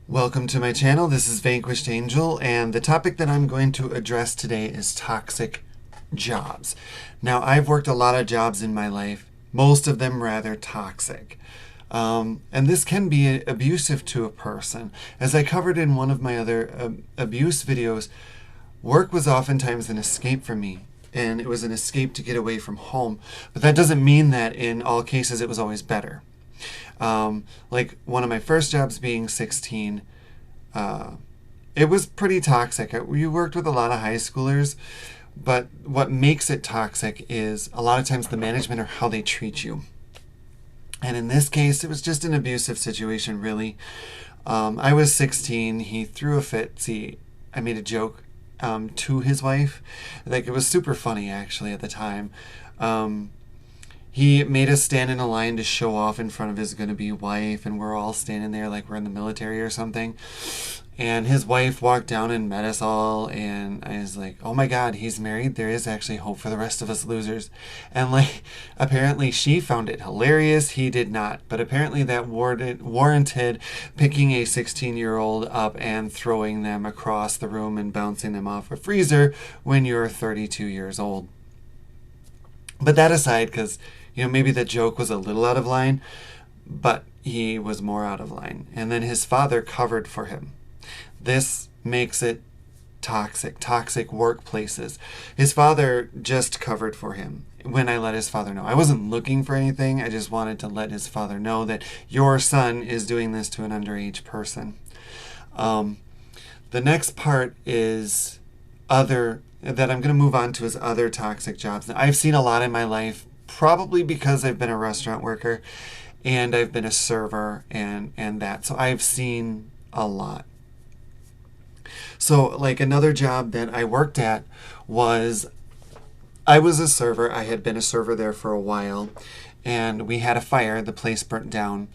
Welcome to my channel. This is Vanquished Angel, and the topic that I'm going to address today is toxic jobs. Now, I've worked a lot of jobs in my life, most of them rather toxic. And this can be abusive to a person. As I covered in one of my other abuse videos, work was oftentimes an escape for me, and it was an escape to get away from home. But that doesn't mean that in all cases it was always better. Like one of my first jobs being 16, it was pretty toxic. We worked with a lot of high schoolers, but what makes it toxic is a lot of times the management or how they treat you. And in this case, it was just an abusive situation, really. I was 16. He threw a fit. See, I made a joke to his wife. Like, it was super funny, actually, at the time. He made us stand in a line to show off in front of his going-to-be wife, and we're all standing there like we're in the military or something. And his wife walked down and met us all, and I was like, oh my God, he's married? There is actually hope for the rest of us losers. And like, apparently she found it hilarious. He did not. But apparently that warranted picking a 16-year-old up and throwing them across the room and bouncing them off a freezer when you're 32 years old. But that aside, because, maybe the joke was a little out of line, but he was more out of line. And then his father covered for him. This makes it toxic workplaces. His father just covered for him when I let his father know. I wasn't looking for anything. I just wanted to let his father know that your son is doing this to an underage person. The next part is that I'm going to move on to is other toxic jobs. Now, I've seen a lot in my life, probably because I've been a restaurant worker and I've been a server and that. So I've seen a lot. So like another job that I worked at was, I was a server. I had been a server there for a while, and we had a fire. The place burnt down,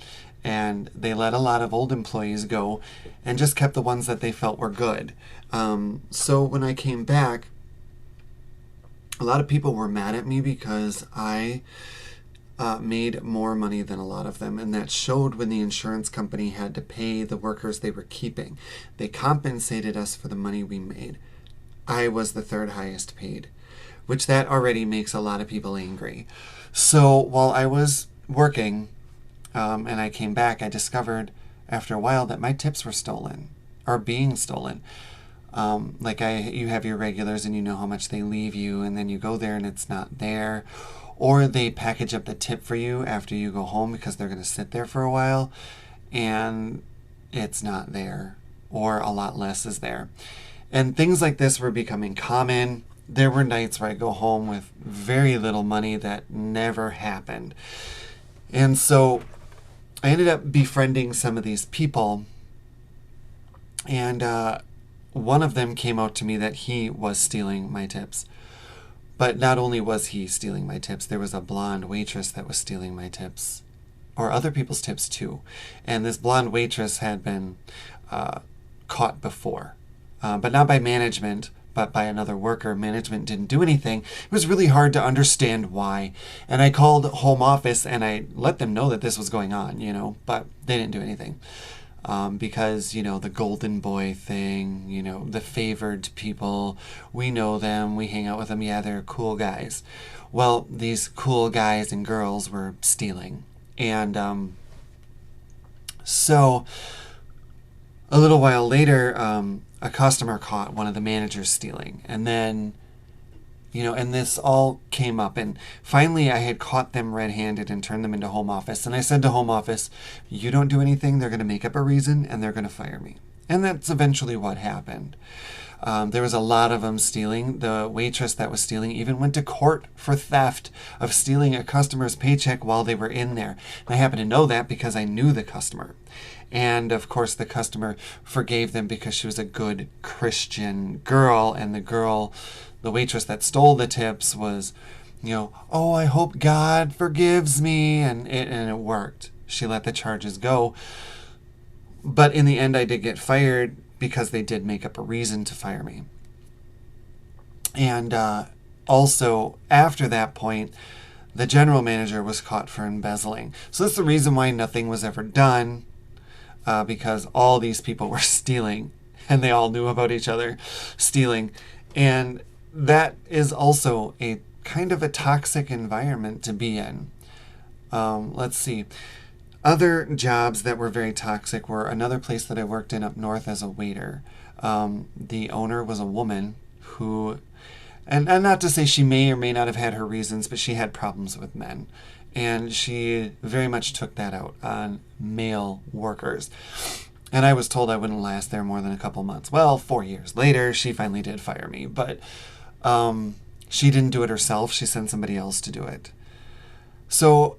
and they let a lot of old employees go and just kept the ones that they felt were good. So when I came back, a lot of people were mad at me because I made more money than a lot of them, and that showed when the insurance company had to pay the workers they were keeping. They compensated us for the money we made. I was the third highest paid, which that already makes a lot of people angry. So while I was working and I came back, I discovered after a while that my tips were stolen or being stolen. You have your regulars and you know how much they leave you, and then you go there and it's not there. Or they package up the tip for you after you go home because they're going to sit there for a while and it's not there, or a lot less is there. And things like this were becoming common. There were nights where I go home with very little money that never happened. And so I ended up befriending some of these people, and one of them came out to me that he was stealing my tips. But not only was he stealing my tips, there was a blonde waitress that was stealing my tips, or other people's tips too. And this blonde waitress had been caught before, but not by management, but by another worker. Management didn't do anything. It was really hard to understand why. And I called home office and I let them know that this was going on, but they didn't do anything. Because, the golden boy thing, the favored people, we know them, we hang out with them, yeah, they're cool guys. Well, these cool guys and girls were stealing. And so a little while later, a customer caught one of the managers stealing. And then, and this all came up, and finally I had caught them red-handed and turned them into home office. And I said to home office, you don't do anything, they're going to make up a reason and they're going to fire me. And that's eventually what happened. There was a lot of them stealing. The waitress that was stealing even went to court for theft of stealing a customer's paycheck while they were in there. And I happen to know that because I knew the customer. And of course the customer forgave them because she was a good Christian girl, and the waitress that stole the tips was, oh, I hope God forgives me, and it worked. She let the charges go. But in the end, I did get fired because they did make up a reason to fire me. And also, after that point, the general manager was caught for embezzling. So that's the reason why nothing was ever done. because all these people were stealing, and they all knew about each other stealing. And that is also a kind of a toxic environment to be in. Let's see. Other jobs that were very toxic were another place that I worked in up north as a waiter. The owner was a woman who, and not to say she may or may not have had her reasons, but she had problems with men. And she very much took that out on male workers. And I was told I wouldn't last there more than a couple months. Well, 4 years later, she finally did fire me. But she didn't do it herself. She sent somebody else to do it. So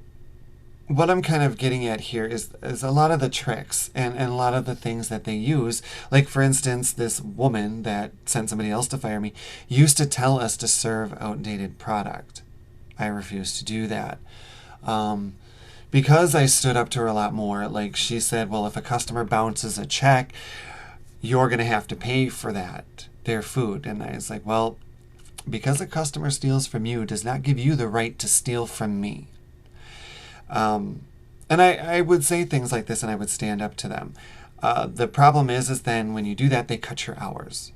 what I'm kind of getting at here is a lot of the tricks and a lot of the things that they use. Like, for instance, this woman that sent somebody else to fire me used to tell us to serve outdated product. I refused to do that. Because I stood up to her a lot more, like she said, well, if a customer bounces a check, you're going to have to pay for that, their food. And I was like, well, because a customer steals from you does not give you the right to steal from me. And I would say things like this and I would stand up to them. The problem is then when you do that, they cut your hours.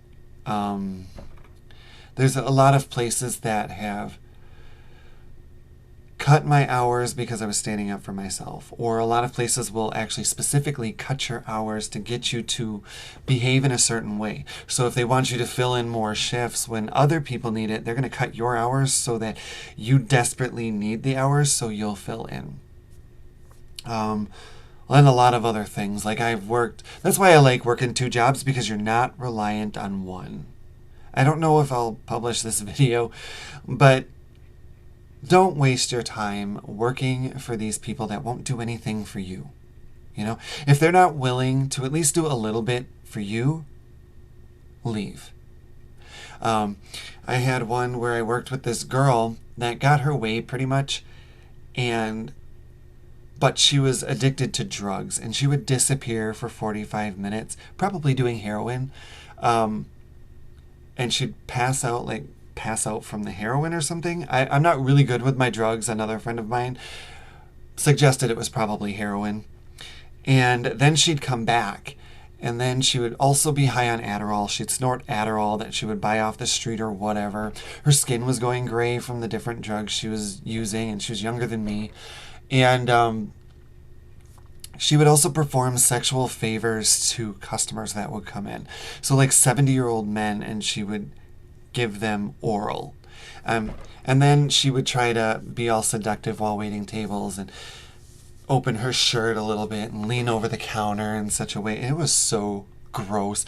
There's a lot of places that have cut my hours because I was standing up for myself. Or a lot of places will actually specifically cut your hours to get you to behave in a certain way. So if they want you to fill in more shifts when other people need it, they're going to cut your hours so that you desperately need the hours so you'll fill in. And a lot of other things. Like that's why I like working 2 jobs, because you're not reliant on one. I don't know if I'll publish this video, but don't waste your time working for these people that won't do anything for you. You know, if they're not willing to at least do a little bit for you, leave. I had one where I worked with this girl that got her way pretty much, but she was addicted to drugs, and she would disappear for 45 minutes, probably doing heroin, and she'd pass out from the heroin or something. I'm not really good with my drugs. Another friend of mine suggested it was probably heroin. And then she'd come back, and then she would also be high on Adderall. She'd snort Adderall that she would buy off the street or whatever. Her skin was going gray from the different drugs she was using, and she was younger than me. And she would also perform sexual favors to customers that would come in. So like 70-year-old men, and she would give them oral. And then she would try to be all seductive while waiting tables and open her shirt a little bit and lean over the counter in such a way. It was so gross.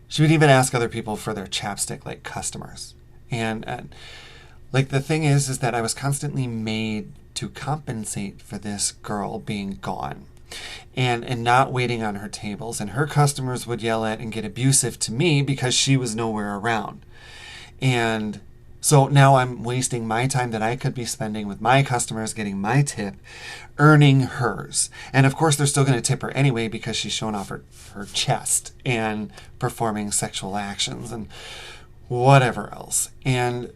She would even ask other people for their chapstick, like customers. And like the thing is that I was constantly made to compensate for this girl being gone and not waiting on her tables. And her customers would yell at and get abusive to me because she was nowhere around. And so now I'm wasting my time that I could be spending with my customers, getting my tip, earning hers. And of course, they're still going to tip her anyway because she's showing off her chest and performing sexual actions and whatever else. And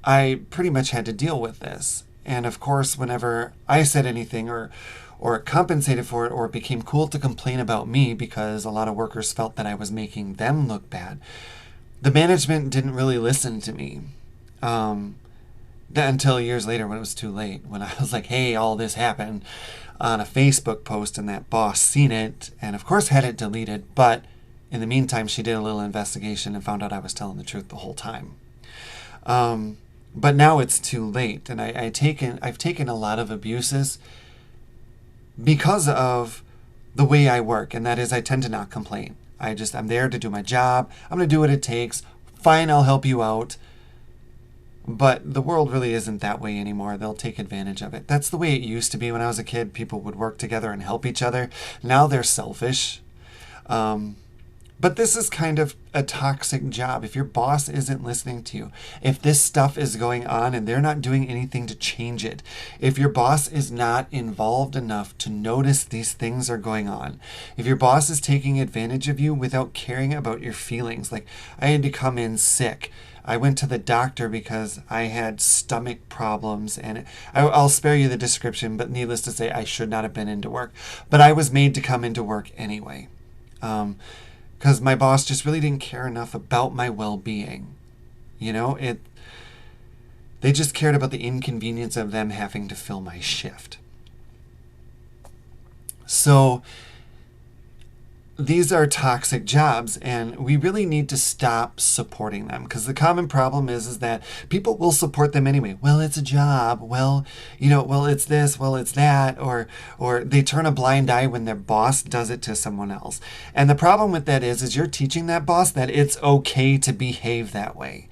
I pretty much had to deal with this. And of course, whenever I said anything or compensated for it, or it became cool to complain about me because a lot of workers felt that I was making them look bad, the management didn't really listen to me. Until years later when it was too late, when I was like, hey, all this happened on a Facebook post, and that boss seen it and of course had it deleted. But in the meantime, she did a little investigation and found out I was telling the truth the whole time. But now it's too late, and I've taken a lot of abuses because of the way I work, and that is I tend to not complain. I'm there to do my job. I'm going to do what it takes. Fine, I'll help you out. But the world really isn't that way anymore. They'll take advantage of it. That's the way it used to be when I was a kid. People would work together and help each other. Now they're selfish. But this is kind of a toxic job. If your boss isn't listening to you, if this stuff is going on and they're not doing anything to change it, if your boss is not involved enough to notice these things are going on, if your boss is taking advantage of you without caring about your feelings, like I had to come in sick. I went to the doctor because I had stomach problems, and I'll spare you the description, but needless to say, I should not have been into work. But I was made to come into work anyway. Because my boss just really didn't care enough about my well-being. They just cared about the inconvenience of them having to fill my shift. So these are toxic jobs, and we really need to stop supporting them, because the common problem is that people will support them anyway. Well, it's a job. Well, it's this. Well, it's that. Or they turn a blind eye when their boss does it to someone else. And the problem with that is you're teaching that boss that it's okay to behave that way.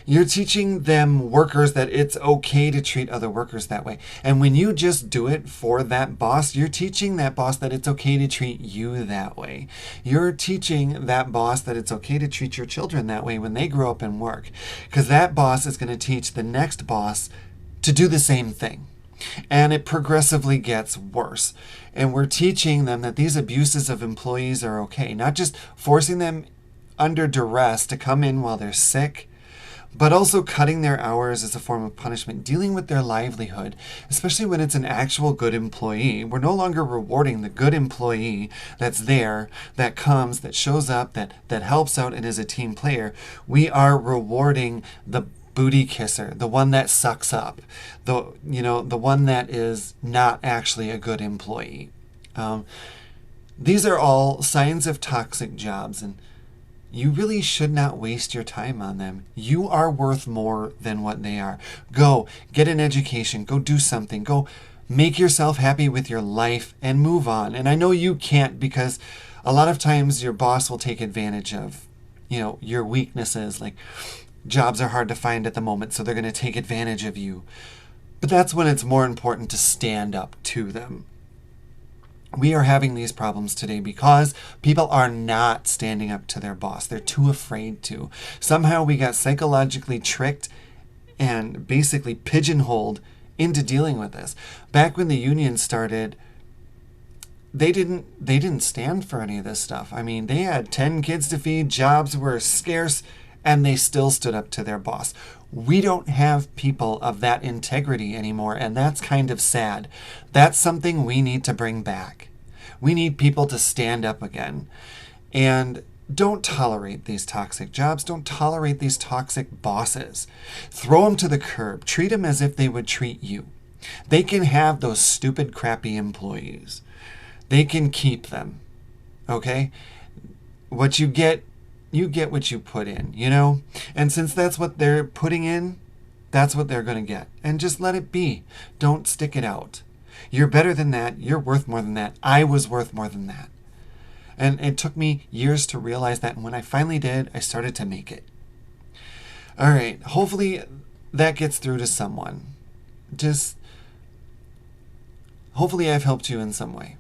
You're teaching them workers that it's okay to treat other workers that way. And when you just do it for that boss, you're teaching that boss that it's okay to treat you that way. You're teaching that boss that it's okay to treat your children that way when they grow up and work, because that boss is going to teach the next boss to do the same thing. And it progressively gets worse. And we're teaching them that these abuses of employees are okay, not just forcing them under duress to come in while they're sick, but also cutting their hours as a form of punishment, dealing with their livelihood, especially when it's an actual good employee. We're no longer rewarding the good employee that's there, that comes, that shows up, that helps out and is a team player. We are rewarding the booty kisser, the one that sucks up, the one that is not actually a good employee. These are all signs of toxic jobs, and you really should not waste your time on them. You are worth more than what they are. Go get an education. Go do something. Go make yourself happy with your life and move on. And I know you can't, because a lot of times your boss will take advantage of, your weaknesses. Like, jobs are hard to find at the moment, so they're going to take advantage of you. But that's when it's more important to stand up to them. We are having these problems today because people are not standing up to their boss. They're too afraid to. Somehow we got psychologically tricked and basically pigeonholed into dealing with this. Back when the union started, they didn't stand for any of this stuff. I mean, they had 10 kids to feed, jobs were scarce, and they still stood up to their boss. We don't have people of that integrity anymore, and that's kind of sad. That's something we need to bring back. We need people to stand up again. And don't tolerate these toxic jobs. Don't tolerate these toxic bosses. Throw them to the curb. Treat them as if they would treat you. They can have those stupid, crappy employees. They can keep them. Okay? What you get what you put in, And since that's what they're putting in, that's what they're going to get. And just let it be. Don't stick it out. You're better than that. You're worth more than that. I was worth more than that. And it took me years to realize that. And when I finally did, I started to make it. All right. Hopefully that gets through to someone. Hopefully I've helped you in some way.